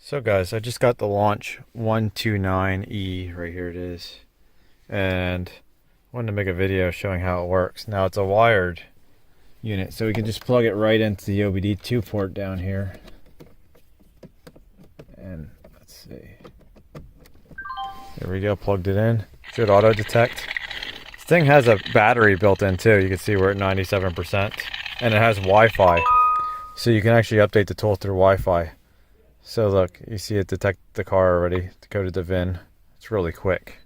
So guys, I just got the Launch 129E, right here it is, and wanted to make a video showing how it works. Now it's a wired unit, so we can just plug it right into the OBD2 port down here. And let's see. There we go, plugged it in. Should auto detect. This thing has a battery built in too. You can see we're at 97%. And it has Wi-Fi. So you can actually update the tool through Wi-Fi. So look, you see it detect the car already, decoded the VIN. It's really quick.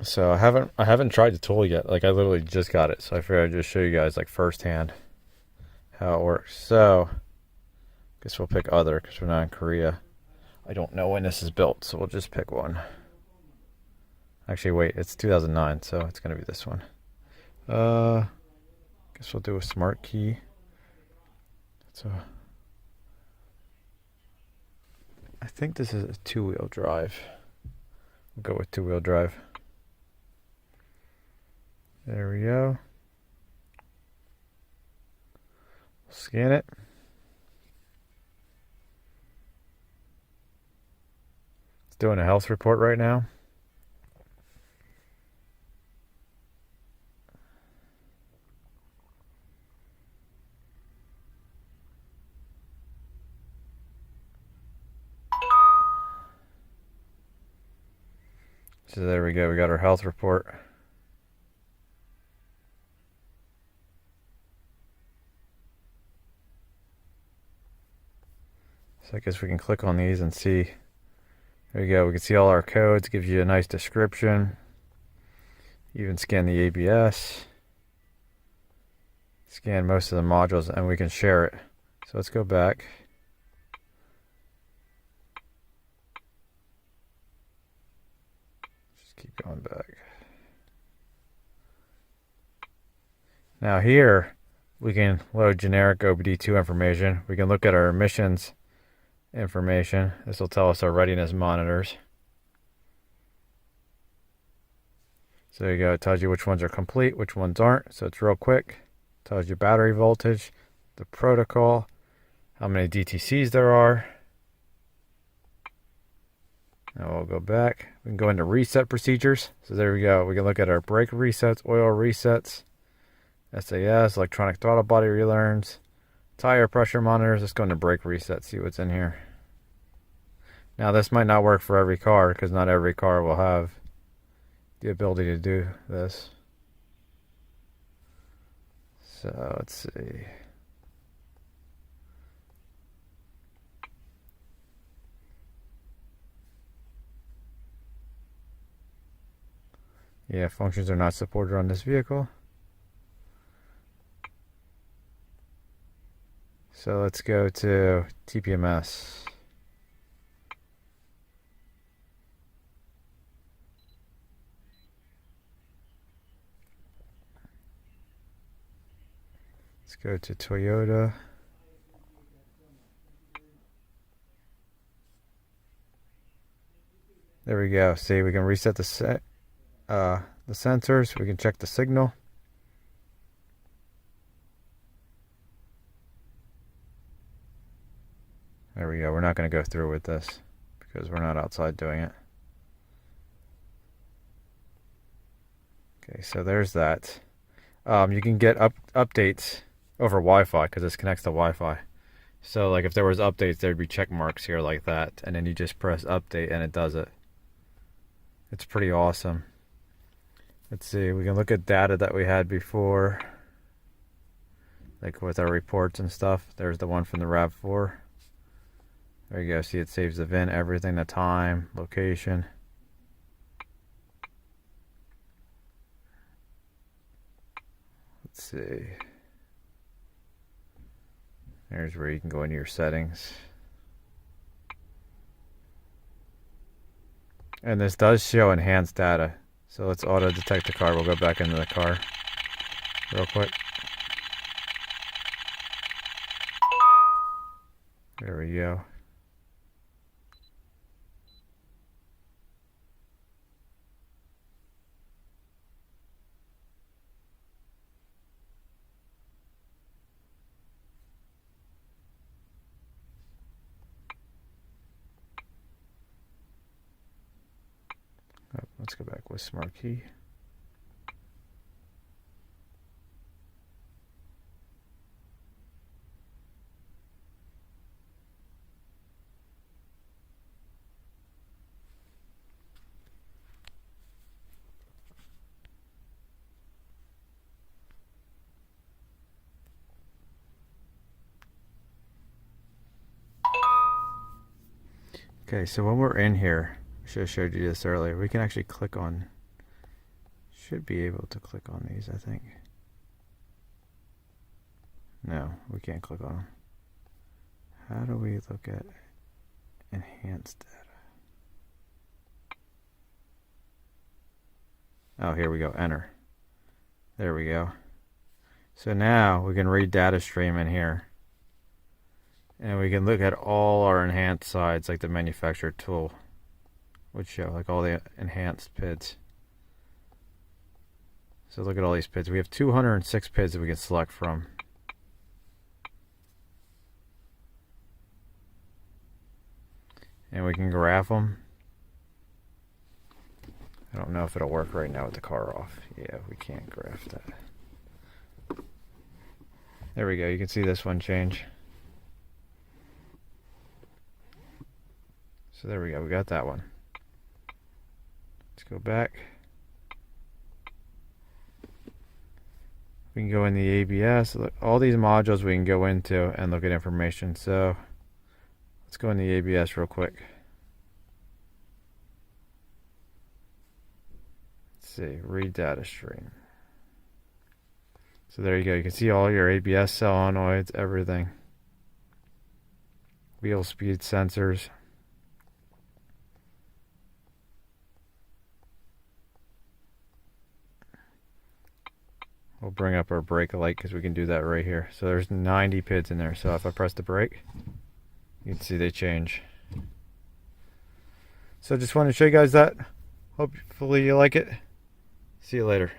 So I haven't tried the tool yet. Like I literally just got it, so I figured I'd just show you guys like firsthand how it works. So I guess we'll pick other because we're not in Korea. I don't know when this is built, so we'll just pick one. Actually, wait, it's 2009, so it's gonna be this one. Guess we'll do a smart key. So I think this is a two-wheel drive. We'll go with two-wheel drive. There we go. Scan it. It's doing a health report right now. So there we go, we got our health report. So I guess we can click on these and see. There we go, we can see all our codes, gives you a nice description. Even scan the ABS. Scan most of the modules and we can share it. So let's go back. Just keep going back. Now here, we can load generic OBD2 information. We can look at our emissions information. This will tell us our readiness monitors. So there you go, it tells you which ones are complete, which ones aren't. So it's real quick. It tells you battery voltage, the protocol, how many DTCs there are. Now we'll go back. We can go into reset procedures. So there we go. We can look at our brake resets, oil resets, SAS, electronic throttle body relearns, tire pressure monitors. Let's go into brake reset, see what's in here. Now this might not work for every car because not every car will have the ability to do this. So let's see. Yeah, functions are not supported on this vehicle. So let's go to TPMS. Let's go to Toyota. There we go. See, we can reset the sensors. We can check the signal. There we go. We're not going to go through with this because we're not outside doing it. Okay, so there's that. You can get updates over Wi-Fi because this connects to Wi-Fi. So like if there was updates, there'd be check marks here like that, and then you just press update and it does it. It's pretty awesome. Let's see, we can look at data that we had before, like with our reports and stuff. There's the one from the RAV4. There you go, see it saves the VIN, everything, the time, location. Let's see. There's where you can go into your settings. And this does show enhanced data. So let's auto detect the car. We'll go back into the car real quick. There we go. Let's go back with Smart Key. Okay, so when we're in here, I should have showed you this earlier. We can actually click on, should be able to click on these, I think. No, we can't click on them. How do we look at enhanced data? Oh, here we go, enter. There we go. So now we can read data stream in here. And we can look at all our enhanced sides, like the manufacturer tool would show, like all the enhanced PIDs. So look at all these PIDs. We have 206 PIDs that we can select from. And we can graph them. I don't know if it'll work right now with the car off. Yeah, we can't graph that. There we go. You can see this one change. So there we go, we got that one. Let's go back. We can go in the ABS. Look, all these modules we can go into and look at information. So let's go in the ABS real quick. Let's see, read data stream. So there you go. You can see all your ABS solenoids, everything. Wheel speed sensors. We'll bring up our brake light because we can do that right here. So there's 90 PIDs in there. So if I press the brake, you can see they change. So just wanted to show you guys that. Hopefully you like it. See you later.